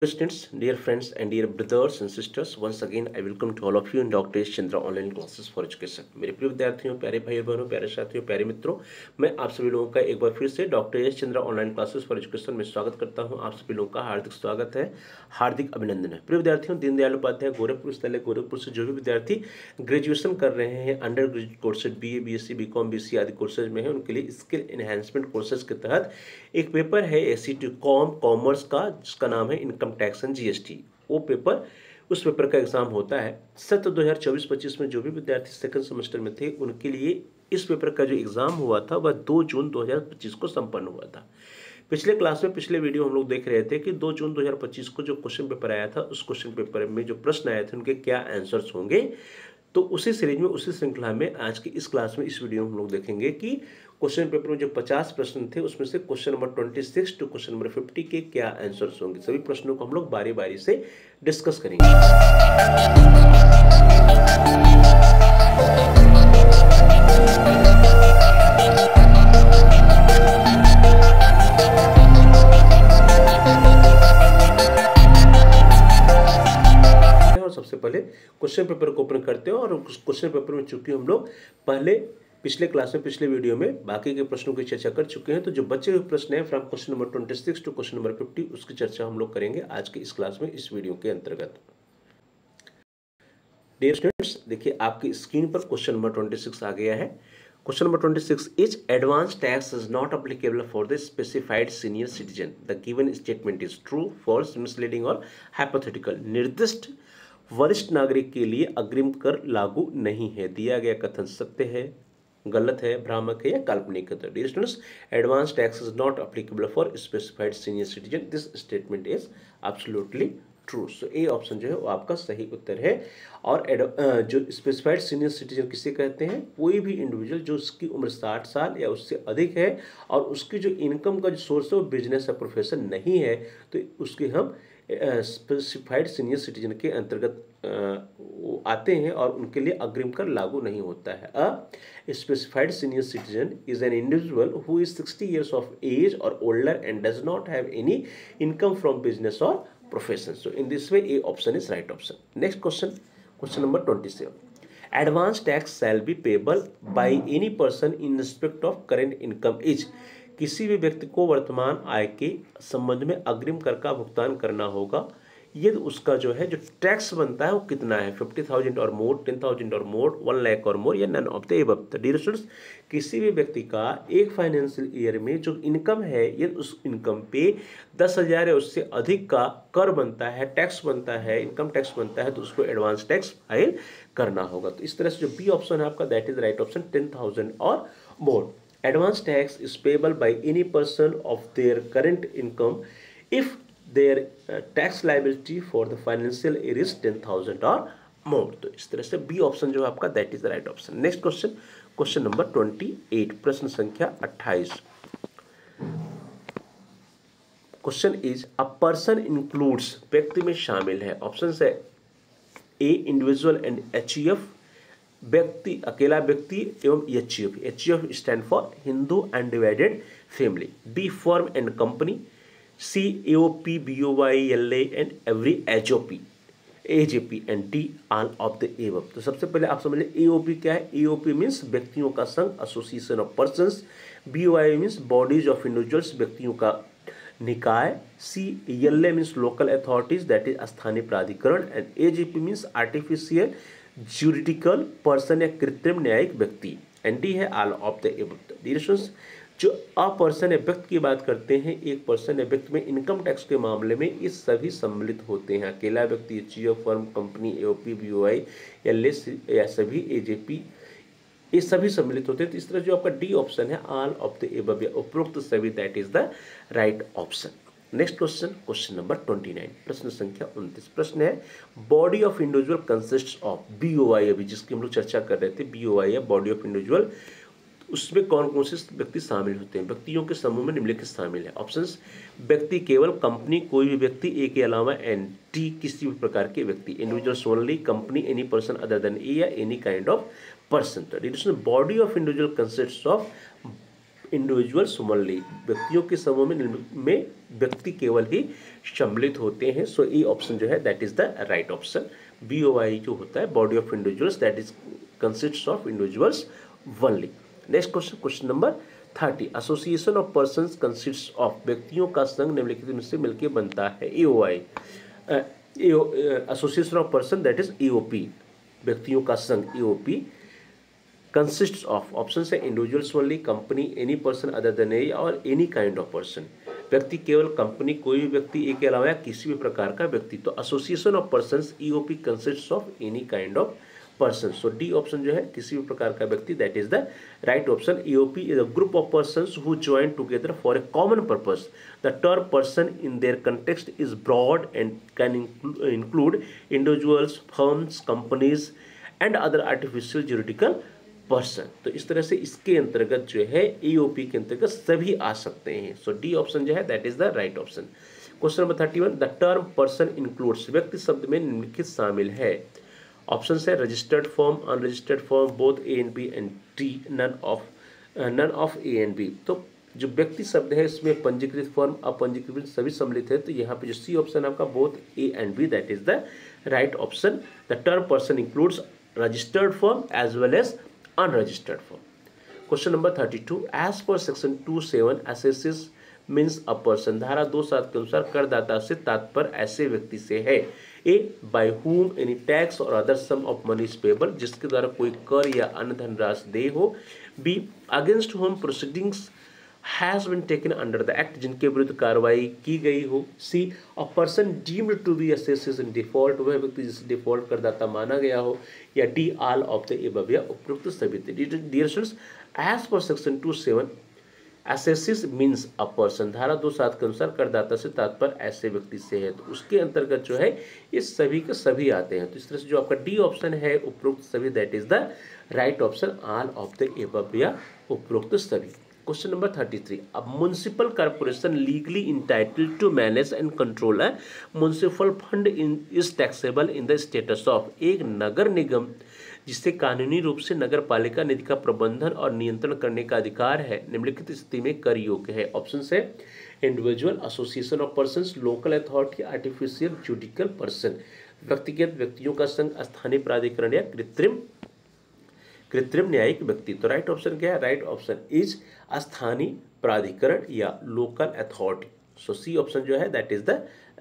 Students, dear friends, and dear brothers and sisters, once again I welcome to all of you in Dr. H. Chandra online classes for education. मेरे प्रिय विद्यार्थियों, प्यारे भाई बहनों, प्यारे साथियों, प्यारे मित्रों, मैं आप सभी लोगों का एक बार फिर से doctor H Chandra online classes for education में स्वागत करता हूं। आप सभी लोगों का हार्दिक स्वागत है, हार्दिक अभिनंदन है। प्रिय विद्यार्थियों, दीनदयाल उपाध्याय गोरखपुर विश्वविद्यालय गोरखपुर से जो भी विद्यार्थी ग्रेजुएशन कर रहे हैं, under graduate courses BA, BSc, BCom, BCA आदि कोर्सेज में है, उनके लिए स्किल एनहेंसमेंट कोर्सेज के तहत एक पेपर है ACT कॉमर्स का, जिसका नाम है इनकम टैक्स एंड GST। वो पेपर, उस पेपर का एग्जाम होता है सत्र 2024-25 में। जो भी विद्यार्थी सेकंड सेमेस्टर में थे उनके लिए इस पेपर का जो एग्जाम हुआ था वह 2 जून 2025 को संपन्न हुआ था। पिछले क्लास में, पिछले वीडियो हम लोग देख रहे थे कि 2 जून 2025 को जो क्वेश्चन पेपर आया था, उस क्वेश्चन पेपर में जो प्रश्न आए थे उनके क्या आंसर्स होंगे। तो उसी सीरीज में, उसी श्रृंखला में आज की इस क्लास में, इस वीडियो में हम लोग देखेंगे कि क्वेश्चन पेपर में जो 50 प्रश्न थे उसमें से question number 26 to question number 50 के क्या आंसर्स होंगे। सभी प्रश्नों को हम लोग बारी बारी से डिस्कस करेंगे। सबसे पहले क्वेश्चन पेपर को ओपन करते हैं और क्वेश्चन पेपर में चूंकि हम लोग पहले पिछले क्लास में, पिछले वीडियो में बाकी के प्रश्नों की चर्चा कर चुके हैं, तो जो बचे हुए प्रश्न हैं from question number 26 to question number 50, उसकी चर्चा हम लोग करेंगे आज की इस क्लास में, इस वीडियो के अंतर्गत। डियर स्टूडेंट्स, देखिए आपकी स्क्रीन पर क्वेश्चन नंबर 26 आ गया है। Question number 26 is advance tax is not applicable for the specified senior citizen. The given statement is true, false, misleading और हाइपोथेटिकल। निर्दिष्ट वरिष्ठ नागरिक के लिए अग्रिम कर लागू नहीं है। दिया गया कथन सत्य है, गलत है, भ्रामक है या काल्पनिक है। तो dear students, advance tax is not applicable for specified senior citizen. This statement is absolutely true. So A option जो है वो आपका सही उत्तर है। और जो स्पेसिफाइड सीनियर सिटीजन किसे कहते हैं? कोई भी इंडिविजुअल जो उसकी उम्र 60 साल या उससे अधिक है और उसकी जो इनकम का जो सोर्स है वो बिजनेस या प्रोफेशन नहीं है, तो उसके हम स्पेसिफाइड सीनियर सिटीजन के अंतर्गत आते हैं और उनके लिए अग्रिम कर लागू नहीं होता है। A specified senior citizen is an individual who is 60 years of age or older and does not have any income from business or profession. So in this way, A option is right option. Next question, question number 27. Advance tax shall be payable by any person in respect of current income is. किसी भी व्यक्ति को वर्तमान आय के संबंध में अग्रिम कर का भुगतान करना होगा यदि उसका जो है जो टैक्स बनता है वो कितना है, 50,000 और मोर, 10,000 और मोर, 1 लाख और मोर, या none of the above. Dear students, किसी भी व्यक्ति का एक फाइनेंशियल ईयर में जो इनकम है यदि उस इनकम पे 10,000 या उससे अधिक का कर बनता है, टैक्स बनता है, इनकम टैक्स बनता है, तो उसको एडवांस टैक्स फाइल करना होगा। तो इस तरह से जो बी ऑप्शन है आपका, दैट इज राइट ऑप्शन, 10,000 और मोर। Advance tax is payable by any person of their current income if their tax liability for the financial year is 10,000 or more. तो इस तरह से बी ऑप्शन जो है आपका, that is the right option. Next question, question number 28, प्रश्न संख्या 28। Question is a person includes, व्यक्ति में शामिल है। ऑप्शन है ए इंडिविजुअल एंड HUF, व्यक्ति, अकेला व्यक्ति एवं HUF। HUF stand for Hindu undivided family. B firm and company. C AOP, BOY, LA and every HOP, AJP and D all of the above. तो सबसे पहले आप समझ लें AOP क्या है। AOP मीन्स व्यक्तियों का संघ, association of persons. BOY means bodies of individuals, व्यक्तियों का निकाय। C LA means local authorities, that is स्थानीय प्राधिकरण। And AJP means artificial juridical person या कृत्रिम न्यायिक व्यक्ति। एंड डी है all of the above. Dear students, जो अ पर्सन या व्यक्ति की बात करते हैं, एक पर्सन या व्यक्ति में इनकम टैक्स के मामले में ये सभी सम्मिलित होते हैं। अकेला व्यक्ति, HUF, firm, company, AOP, BOY, LA या सभी AJP, ये सभी सम्मिलित होते हैं। तो इस तरह जो आपका डी ऑप्शन है, ऑल ऑफ द एबव या उपरोक्त सभी, that is the right option. Next question, question number 29, प्रश्न संख्या 29। प्रश्न है body of individual consist of, BOY, अभी जिसकी हम लोग चर्चा कर रहे थे, BOY या बॉडी ऑफ इंडिविजुअल, उसमें कौन कौन से व्यक्ति शामिल होते हैं? व्यक्तियों के समूह में निम्नलिखित शामिल है। ऑप्शंस, व्यक्ति केवल, कंपनी कोई भी व्यक्ति, ए के अलावा, एंड टी किसी भी प्रकार के व्यक्ति, individual only, company any person other than a, या एनी काइंड ऑफ पर्सन। तो body of individual consist of individuals only, व्यक्तियों के समूह में व्यक्ति केवल ही सम्मिलित होते हैं। सो ए ऑप्शन जो है that is the right option. BOI जो होता है body of individuals, that is consists of individuals only. Next question, question number 30, association of persons consists of, व्यक्तियों का संघ निम्नलिखित में से मिलकर बनता है। AOI, association of person that is EOP, व्यक्तियों का संघ EOP कंसिस्ट्स ऑफ, ऑप्शन है individuals only, company, any person other than a, और एनी काइंड ऑफ पर्सन, व्यक्ति केवल, कंपनी कोई भी व्यक्ति, ए के अलावा या किसी भी प्रकार का व्यक्ति। तो association of persons EOP consists of any kind of person. So D option जो है किसी भी प्रकार का व्यक्ति, that is the right option. EOP is a group of persons who join together for a common purpose. The term person in their context is broad and can include individuals, firms, companies and other artificial juridical person. तो इस तरह से इसके अंतर्गत जो है EOP के अंतर्गत सभी आ सकते हैं। सो डी ऑप्शन जो है that is the right option. Question number 31, the term person includes, व्यक्ति शब्द में निम्नलिखित शामिल है। ऑप्शन है registered form, unregistered form, both A and B and D, none of A and B। तो जो व्यक्ति शब्द है इसमें पंजीकृत फॉर्म, अपंजीकृत सभी सम्मिलित है। तो यहाँ पे जो सी ऑप्शन आपका both A and B, that is the right option. The term person includes registered form as well as unregistered form. Question number 32, as per section 27 assessee means a person, धारा 2(7) के अनुसार करदाता से तात्पर्य ऐसे व्यक्ति से है। A, by whom any tax और other sum of money is payable, जिसके द्वारा कोई कर या अन्य धनराशि देय हो। B, against whom proceedings has been taken under the act, जिनके विरुद्ध कार्रवाई की गई हो। C, a person deemed to be assessed in default, वह व्यक्ति जिसे डिफॉल्ट करदाता माना गया हो। या D, all of the above, या उपरोक्त सभी। Dear students, as per section 27 assessee means a person, धारा 2(7) के अनुसार करदाता से तात्पर्य ऐसे व्यक्ति से है। तो उसके अंतर्गत जो है ये सभी के सभी आते हैं। तो इस तरह से जो आपका डी ऑप्शन है उपरोक्त सभी, that is the right option, all of the above, या उपरोक्त सभी। क्वेश्चन नंबर 33, अब municipal corporation legally entitled to manage and control है municipal fund is taxable in the status of, एक नगर निगम जिसे कानूनी रूप से नगर पालिका निधि का प्रबंधन और नियंत्रण करने का अधिकार है, निम्नलिखित स्थिति में कर योग्य है। ऑप्शन है individual, association of persons, local authority, artificial judicial person, व्यक्तिगत व्यक्तियों का संघ, स्थानीय प्राधिकरण, या कृत्रिम न्यायिक व्यक्ति। तो राइट ऑप्शन क्या है? राइट ऑप्शन इज स्थानीय प्राधिकरण या लोकल अथॉरिटी। सो सी ऑप्शन जो है that is the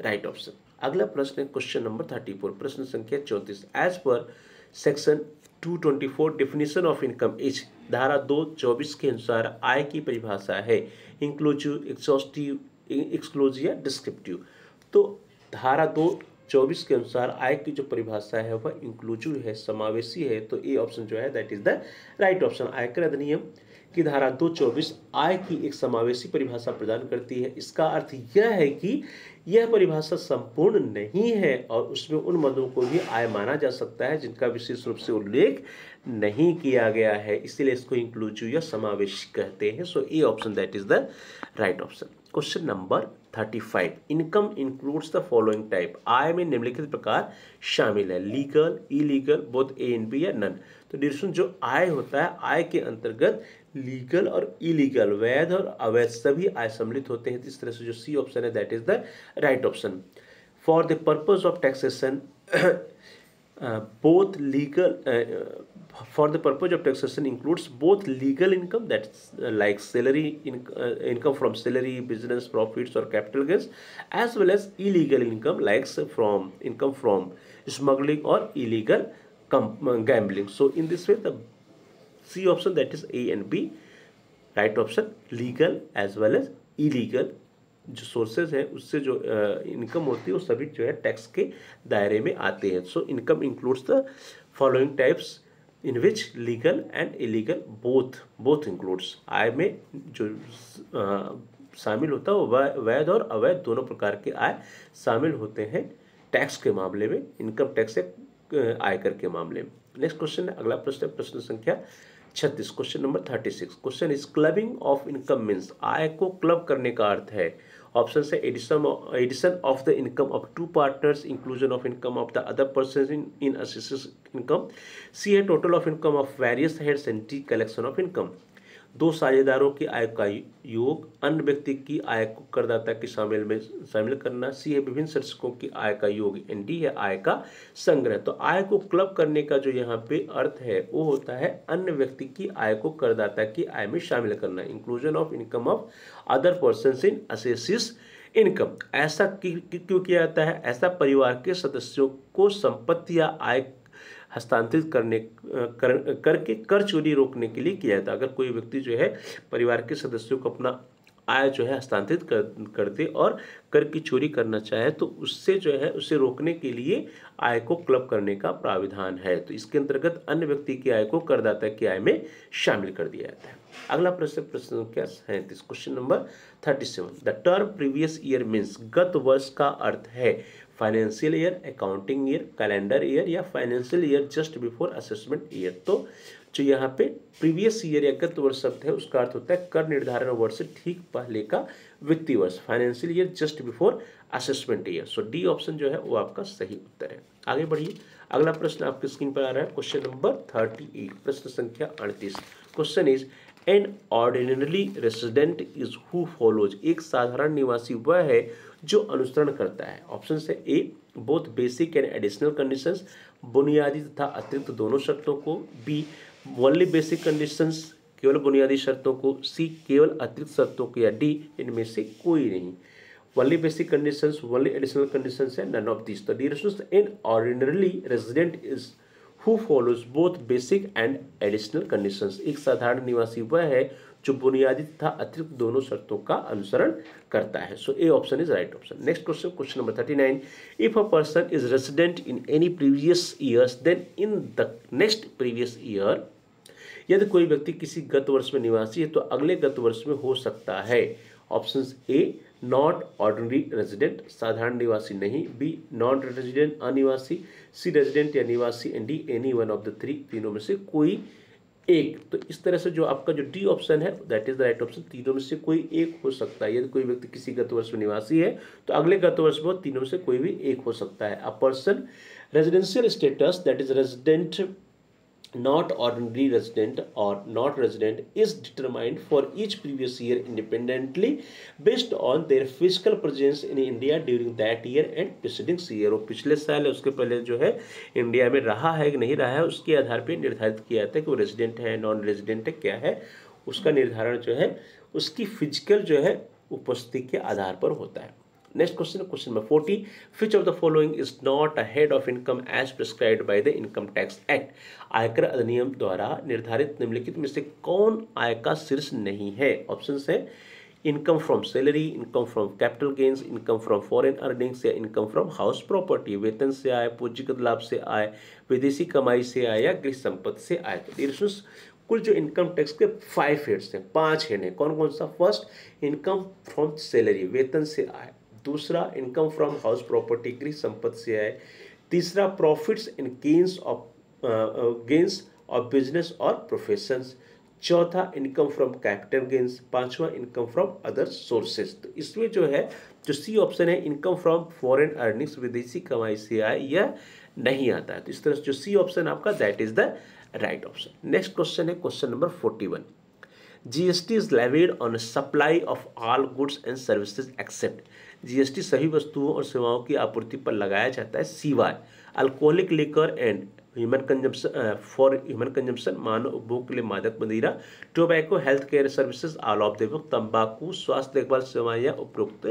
right option. अगला प्रश्न है क्वेश्चन नंबर 34, प्रश्न संख्या 34। As per section 224 definition of income is, धारा 2(24) के अनुसार आय की परिभाषा है इंक्लूसिव, एक्सॉस्टिव, एक्सक्लूसिव या डिस्क्रिप्टिव। तो धारा 2(24) के अनुसार आय की जो परिभाषा है वह इंक्लूसिव है, समावेशी है। तो ए ऑप्शन जो है that is the right option. आयकर अधिनियम की धारा 2(24) आय की एक समावेशी परिभाषा प्रदान करती है। इसका अर्थ यह है कि यह परिभाषा संपूर्ण नहीं है और उसमें उन मदों को भी आय माना जा सकता है जिनका विशेष रूप से उल्लेख नहीं किया गया है, इसीलिए इसको इंक्लूसिव या समावेशी कहते हैं। So A option that is the right option. Question number 35, income includes the following type, आय में निम्नलिखित प्रकार शामिल है, legal, illegal, both A and B, या नन। तो डिस्कशन जो आय होता है, आय के अंतर्गत लीगल और इलीगल, वैध और अवैध सभी आय सम्मिलित होते हैं। इस तरह से जो सी ऑप्शन है that is the right option. For the purpose of taxation both legal for the purpose of taxation includes both legal income, that's like salary income from salary, business profits or capital gains, as well as illegal income like from income from smuggling or illegal gambling. So in this way the C option, that is A and B, right option, legal as well as illegal जो sources है उससे जो income होती है वो सभी जो है टैक्स के दायरे में आते हैं। So income includes the following types in which legal and illegal both includes, आय में जो शामिल होता है वो वैध और अवैध दोनों प्रकार के आय शामिल होते हैं टैक्स के मामले में, इनकम टैक्स से आयकर के मामले में। नेक्स्ट क्वेश्चन है, अगला प्रश्न है प्रश्न संख्या 36, question number 36। Question is clubbing of income means, आय को क्लब करने का अर्थ है। ऑप्शन है addition of the income of two partners, inclusion of income of the other person in assisted income. C है total of income of various heads and D collection of income. दो साझेदारों की आय का योग, अन्य व्यक्ति की आय को करदाता की शामिल करना, सी है विभिन्न शीर्षकों की आय का योग, एंड डी है आय का संग्रह। तो आय को क्लब करने का जो यहाँ पे अर्थ है वो होता है अन्य व्यक्ति की आय को करदाता की आय में शामिल करना, inclusion of income of other persons in assessee's income. ऐसा क्यों किया जाता है? ऐसा परिवार के सदस्यों को संपत्ति या आय हस्तांतरित करके कर चोरी रोकने के लिए किया जाता है। अगर कोई व्यक्ति जो है परिवार के सदस्यों को अपना आय जो है हस्तांतरित कर दे और कर की चोरी करना चाहे तो उससे जो है उसे रोकने के लिए आय को क्लब करने का प्राविधान है। तो इसके अंतर्गत अन्य व्यक्ति की आय को करदाता की आय में शामिल कर दिया जाता है। अगला प्रश्न संख्या 37, question number 37। The term previous year means गत वर्ष का अर्थ है financial year, accounting year, calendar year या financial year just before assessment year. तो जो यहाँ पे प्रीवियस ईयर या गत वर्ष शब्द है उसका अर्थ होता है कर निर्धारण वर्ष से ठीक पहले का वित्तीय वर्ष, financial year just before assessment year. So D option जो है वो आपका सही उत्तर है। आगे बढ़िए, अगला प्रश्न आपकी स्क्रीन पर आ रहा है, क्वेश्चन नंबर 38, प्रश्न संख्या 38। Question is an ordinary resident is who follows. एक साधारण निवासी वह है जो अनुसरण करता है। ऑप्शन है A both basic and additional conditions, बुनियादी तथा अतिरिक्त दोनों शर्तों को, बी ओनली बेसिक कंडीशंस केवल बुनियादी शर्तों को, सी केवल अतिरिक्त शर्तों को, या डी इनमें से कोई नहीं। Only basic conditions, only additional conditions है नन ऑफ दिस। तो D an ordinary resident is who follows both basic and additional conditions. एक साधारण निवासी वह है जो बुनियादी तथा अतिरिक्त दोनों शर्तों का अनुसरण करता है। So A option is right option. Next question, question number 39। If a person is resident in any previous years then in the next previous year. यदि कोई व्यक्ति किसी गत वर्ष में निवासी है तो अगले गत वर्ष में हो सकता है। Option A not ordinary resident साधारण निवासी नहीं, बी नॉन रेजिडेंट अनिवासी, सी रेजिडेंट या निवासी, and D any one of the three तीनों में से कोई एक। तो इस तरह से जो आपका जो डी ऑप्शन है that is the right option. तीनों में से कोई एक हो सकता है। यदि कोई व्यक्ति किसी गत वर्ष में निवासी है तो अगले गत वर्ष में तीनों में से कोई भी एक हो सकता है। A person residential status that is resident not ordinary resident or not resident is determined for each previous year independently based on their physical presence in India during that year and preceding year। वो पिछले साल है उसके पहले जो है India में रहा है कि नहीं रहा है उसके आधार पर निर्धारित किया जाता है कि वो रेजिडेंट है नॉन रेजिडेंट है क्या है। उसका निर्धारण जो है उसकी फिजिकल जो है उपस्थिति के आधार पर होता है। Next question, question number 40। Which of the following is not a head of income as prescribed by the income tax act. आयकर अधिनियम द्वारा निर्धारित निम्नलिखित में से कौन आय का शीर्ष नहीं है। ऑप्शंस है income from salary, income from capital gains, income from foreign earnings या इनकम फ्रॉम हाउस प्रॉपर्टी। वेतन से आय, पूंजीगत लाभ से आय, विदेशी कमाई से आय या गृह संपत्ति से आय। कुल जो इनकम टैक्स के 5 हेड्स हैं, 5 हेड हैं। कौन कौन सा? फर्स्ट इनकम फ्रॉम सैलरी वेतन से आय, दूसरा इनकम फ्रॉम हाउस प्रॉपर्टी गृह संपत्ति से आय, तीसरा profits and gains of business और प्रोफेशंस, चौथा इनकम फ्रॉम कैपिटल गेन्स, पांचवा इनकम फ्रॉम अदर सोर्सेज। तो इसमें जो है जो सी ऑप्शन है इनकम फ्रॉम फॉरेन अर्निंग्स विदेशी कमाई से आय यह नहीं आता है। तो इस तरह से जो सी ऑप्शन आपका that is the right option. Next question है question number 41। GST is levied on supply of all goods and services except. GST सभी वस्तुओं और सेवाओं की आपूर्ति पर लगाया जाता है सिवाय alcoholic liquor and human consumption for human consumption मानव उपभोग के लिए मादक मदिरा, tobacco, health care services all of the तंबाकू, स्वास्थ्य देखभाल सेवाएं या उपरोक्त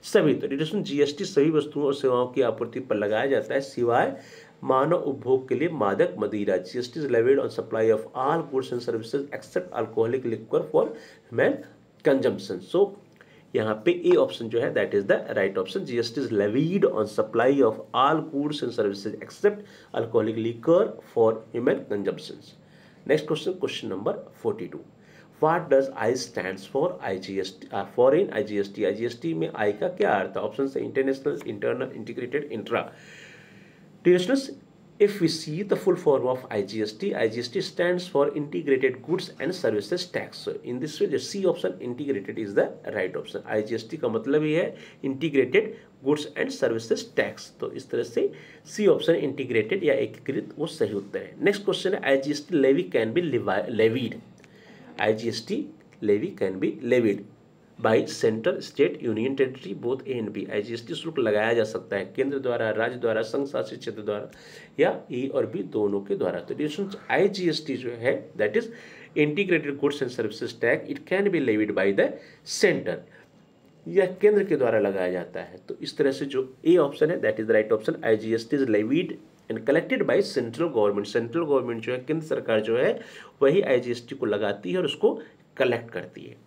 सभी। तो डिटेशन जीएसटी सभी वस्तुओं और सेवाओं की आपूर्ति पर लगाया जाता है सिवाय मानव उपभोग के लिए मादक मदिरा। GST is levied on supply of all goods and services except alcoholic liquor for human consumption. So यहाँ पे ए ऑप्शन जो है that is the right option. GST is levied on supply of all goods and services except alcoholic liquor for human consumption. Next question, question number 42। What does I stands for IGST foreign IGST. IGST में I का क्या अर्थ है? Option है international, internal, integrated, intra. If we see the full form of IGST, IGST stands for Integrated Goods and Services Tax. So in this way, the C option integrated is the right option. IGST का मतलब ही है Integrated Goods and Services Tax. तो इस तरह से C option integrated या एकीकृत वो सही उत्तर है। नेक्स्ट क्वेश्चन है IGST levy can be levied. IGST levy can be levied by centre, state, union territory both A and B. IGST शुल्क लगाया जा सकता है केंद्र द्वारा, राज्य द्वारा, संघ शासित क्षेत्र द्वारा या ए और बी दोनों के द्वारा। तो IGST जो है that is integrated goods and services tax, it can be levied by the centre, यह केंद्र के द्वारा लगाया जाता है। तो इस तरह से जो ए ऑप्शन है that is the right option. IGST is levied and collected by central government. Central government जो है, केंद्र सरकार जो है वही IGST को लगाती है और उसको कलेक्ट करती है।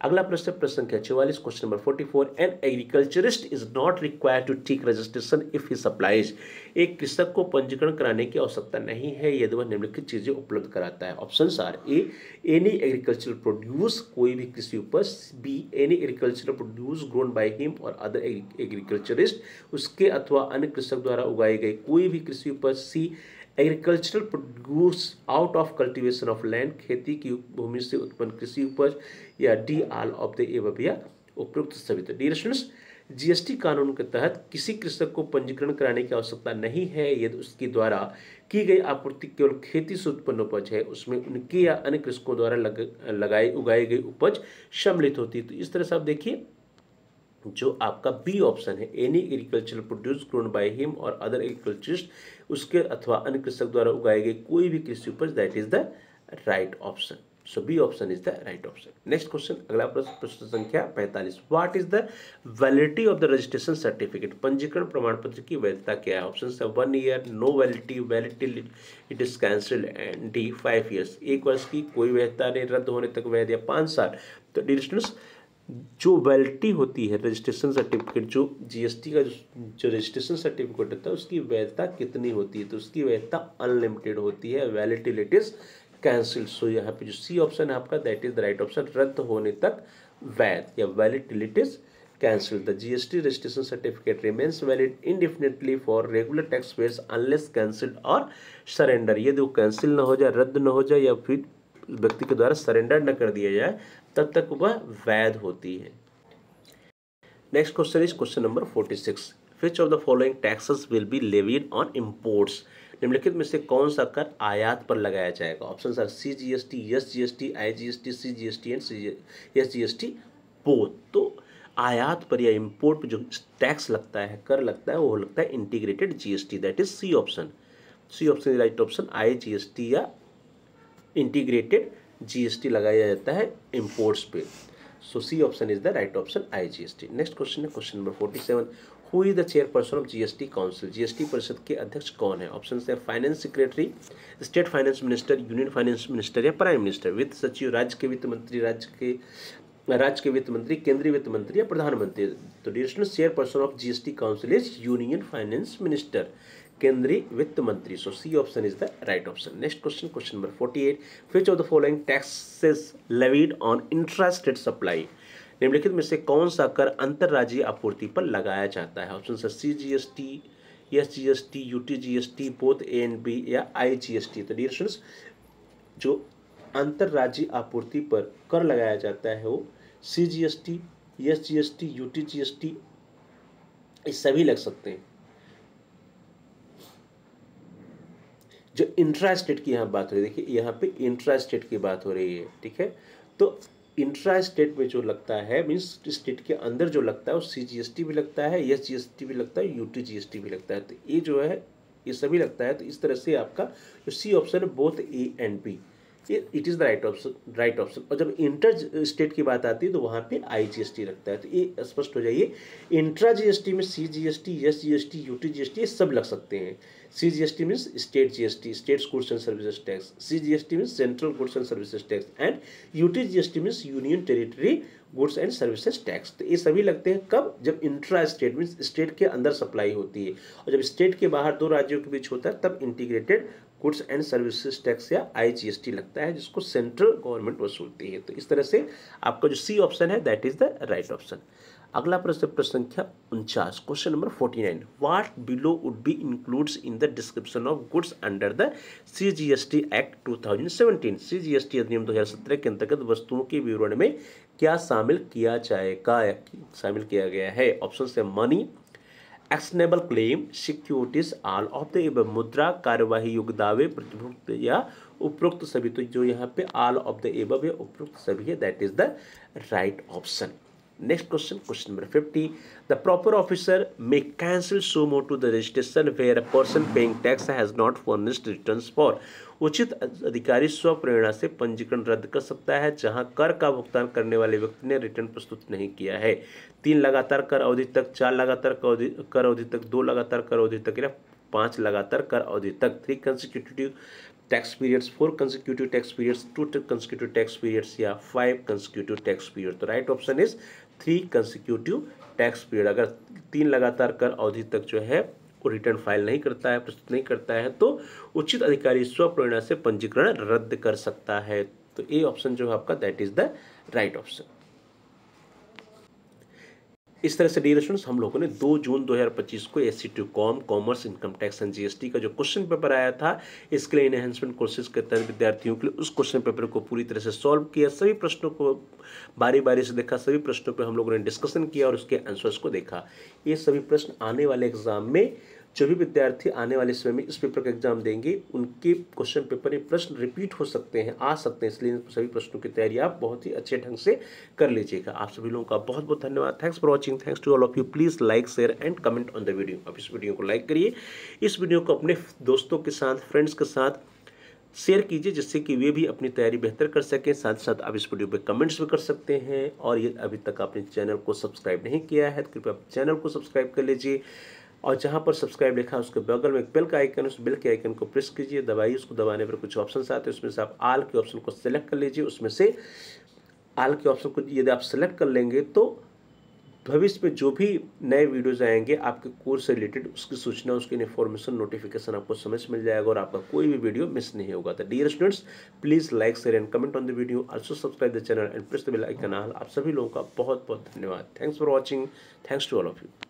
अगला प्रश्न, प्रश्न संख्या 44, question number 44, an agriculturist is not required to take registration if he supplies. एक कृषक को पंजीकरण कराने की आवश्यकता नहीं है यदि वह निम्नलिखित चीजें उपलब्ध कराता है। Options are A, any agricultural produce, कोई भी कृषि उपज, B, any agricultural produce grown by him और अदर एग्रीकल्चरिस्ट, उसके अथवा अन्य कृषक द्वारा उगाई गई कोई भी कृषि उपज, C, agricultural produce out of cultivation of land, खेती की भूमि से उत्पन्न कृषि उपज, या D all of the above या उपयुक्त सभी। तो डियर स्टूडेंट्स, GST कानून के तहत किसी कृषक को पंजीकरण कराने की आवश्यकता नहीं है यदि उसके द्वारा की गई आपूर्ति केवल खेती से उत्पन्न उपज है, उसमें उनके या अन्य कृषकों द्वारा उगाई गई उपज सम्मिलित होती है। तो इस तरह से आप देखिए जो आपका बी ऑप्शन है, any agricultural produce grown by him और अदर एग्रीकल्चरिस्ट, उसके अथवा अन्य कृषक द्वारा उगाई गई कोई भी कृषि उपज, that is the right option. So B option is the right option. Next question, अगला प्रश्न, प्रश्न संख्या 45, what is the validity of the registration certificate. पंजीकरण प्रमाण पत्र की वैधता क्या है। ऑप्शन है 1 year, no validity, validity it is cancelled, and D 5 years, 1 वर्ष की, कोई वैधता नहीं, रद्द होने तक वैध, या 5 साल। तो डियर स्टूडेंट्स, जो वैलिडिटी होती है रजिस्ट्रेशन सर्टिफिकेट, जो GST का जो रजिस्ट्रेशन सर्टिफिकेट होता है उसकी वैधता कितनी होती है। तो उसकी वैधता अनलिमिटेड होती है, वैलिडिटी इट इज कैंसिल्ड। सो यहाँ पे जो सी ऑप्शन है आपका that is the right option, रद्द होने तक वैध या validity it is cancelled. The GST registration certificate remains valid इंडेफिनिटली for regular tax payers unless cancelled और सरेंडर। यदि वो कैंसिल ना हो जाए, रद्द ना हो जाए, या फिर व्यक्ति के द्वारा सरेंडर न कर दिया जाए, तब तक वह वैध होती है। Next question is question number 46, which of the following taxes will be levied on imports. निम्नलिखित में से कौन सा कर आयात पर लगाया जाएगा। Options are CGST, SGST, IGST, CGST and SGST both. तो आयात पर या इंपोर्ट पर जो टैक्स लगता है, कर लगता है, वो लगता है integrated GST, that is C option. C option is right option, IGST या इंटीग्रेटेड GST लगाया जाता है इंपोर्ट्स पे। So C option is the right option, IGST। Next question है question number 47, who is the chairperson of GST council. GST परिषद के अध्यक्ष कौन है। ऑप्शन है finance secretary, state finance minister, union finance minister या प्राइम मिनिस्टर। वित्त सचिव, राज्य के वित्त मंत्री, राज्य के वित्त मंत्री, केंद्रीय वित्त मंत्री या प्रधानमंत्री। तो dear students, chairperson of GST council is union finance minister, केंद्रीय वित्त मंत्री। So C option is the right option. Next question, question number 48, which of the following taxes levied on intra state supply. निम्नलिखित में से कौन सा कर अंतरराज्यीय आपूर्ति पर लगाया जाता है। ऑप्शन है CGST, SGST, UTGST, both A and B या IGST। तो डियर स्टूडेंट्स, जो अंतरराज्यीय आपूर्ति पर कर लगाया जाता है वो CGST, SGST, UTGST, ये सभी लग सकते हैं। जो इंट्रा स्टेट की यहाँ बात हो रही है, देखिए यहाँ पे इंट्रा स्टेट की बात हो रही है, ठीक है। तो इंट्रा स्टेट में जो लगता है, मीन्स स्टेट के अंदर जो लगता है वो CGST भी लगता है, SGST भी लगता है, UTGST भी लगता है। तो ये जो है ये सभी लगता है। तो इस तरह से आपका जो सी ऑप्शन है बोथ A एंड B, ये it is the right option. और जब इंटर स्टेट की बात आती है तो वहाँ पे IGST लगता है। तो ये स्पष्ट हो जाइए, इंट्रा GST में CGST, SGST, UTGST ये सब लग सकते हैं। CGST means state GST, states goods and services tax, CGST means central goods and services tax, and UTGST means union territory goods and services tax. तो ये सभी लगते हैं कब, जब इंट्रा स्टेट मीन्स स्टेट के अंदर सप्लाई होती है, और जब स्टेट के बाहर दो राज्यों के बीच होता है तब integrated goods and services tax या IGST लगता है, जिसको सेंट्रल गवर्नमेंट वसूलती है। तो इस तरह से आपका जो सी ऑप्शन है that is the right option. अगला प्रश्न, प्रश्न संख्या 49, question number 49, what below would be includes in the description of goods under the CGST act 2017। CGST अधिनियम 2017 के अंतर्गत वस्तुओं के विवरण में क्या शामिल किया जाएगा या शामिल किया गया है। ऑप्शन है money, actionable claim, securities, all of the above, मुद्रा, कार्यवाही योग्य दावे, प्रतिभुक्त या उपरोक्त सभी। तो जो यहाँ पे ऑल ऑफ द एबव या उपरोक्त सभी है, that is the right option. Next question, question number 50, the proper officer may cancel suo motu the registration where a person paying tax has not furnished returns for. उचित अधिकारी स्व प्रेरणा से पंजीकरण रद्द कर सकता है जहां कर का भुगतान करने वाले व्यक्ति ने रिटर्न प्रस्तुत नहीं किया है। 3 लगातार कर अवधि तक, 4 लगातार कर अवधि तक, 2 लगातार कर अवधि तक या 5 लगातार कर अवधि तक, 3 consecutive tax periods, 4 consecutive tax periods, 2 consecutive tax periods या 5 कंसेक्यूटिव टैक्स पीरियड। तो right option is 3 consecutive tax period. अगर 3 लगातार कर अवधि तक जो है वो रिटर्न फाइल नहीं करता है, प्रस्तुत नहीं करता है, तो उचित अधिकारी स्व प्रेरणा से पंजीकरण रद्द कर सकता है। तो ए ऑप्शन जो है आपका, that is the right option. इस तरह से डियर स्टूडेंट्स, हम लोगों ने 2 जून 2025 को SC2 commerce, income tax and GST का जो क्वेश्चन पेपर आया था, इसके लिए एनहेंसमेंट कोर्सेज के तहत विद्यार्थियों के लिए उस क्वेश्चन पेपर को पूरी तरह से सॉल्व किया। सभी प्रश्नों को बारी बारी से देखा, सभी प्रश्नों पर हम लोगों ने डिस्कशन किया और उसके आंसर्स को देखा। ये सभी प्रश्न आने वाले एग्जाम में, जो भी विद्यार्थी आने वाले समय में इस पेपर का एग्जाम देंगे, उनके क्वेश्चन पेपर में प्रश्न रिपीट हो सकते हैं, आ सकते हैं, इसलिए सभी प्रश्नों की तैयारी आप बहुत ही अच्छे ढंग से कर लीजिएगा। आप सभी लोगों का बहुत बहुत धन्यवाद। Thanks for watching, thanks to all of you. Please like, share and comment on the video. आप इस वीडियो को लाइक करिए, इस वीडियो को अपने दोस्तों के साथ, फ्रेंड्स के साथ शेयर कीजिए, जिससे कि वे भी अपनी तैयारी बेहतर कर सकें। साथ साथ आप इस वीडियो पे कमेंट्स भी कर सकते हैं। और ये अभी तक आपने चैनल को सब्सक्राइब नहीं किया है तो कृपया चैनल को सब्सक्राइब कर लीजिए, और जहां पर सब्सक्राइब लिखा है उसके बगल में एक बेल का आइकन, उस बेल के आइकन को प्रेस कीजिए, दबाइए। उसको दबाने पर कुछ ऑप्शंस आते हैं, उसमें से आप ऑल के ऑप्शन को सेलेक्ट कर लीजिए। उसमें से ऑल के ऑप्शन को यदि आप सेलेक्ट कर लेंगे तो भविष्य में जो भी नए वीडियोज आएंगे आपके कोर्स से रिलेटेड, उसकी सूचना, उसकी इन्फॉर्मेशन, नोटिफिकेशन आपको समय से मिल जाएगा और आपका कोई भी वीडियो मिस नहीं होगा। तो dear students, please like, share and comment on the video, also subscribe the channel and press the bell icon. आप सभी लोगों का बहुत बहुत धन्यवाद। Thanks for watching, thanks to all of you.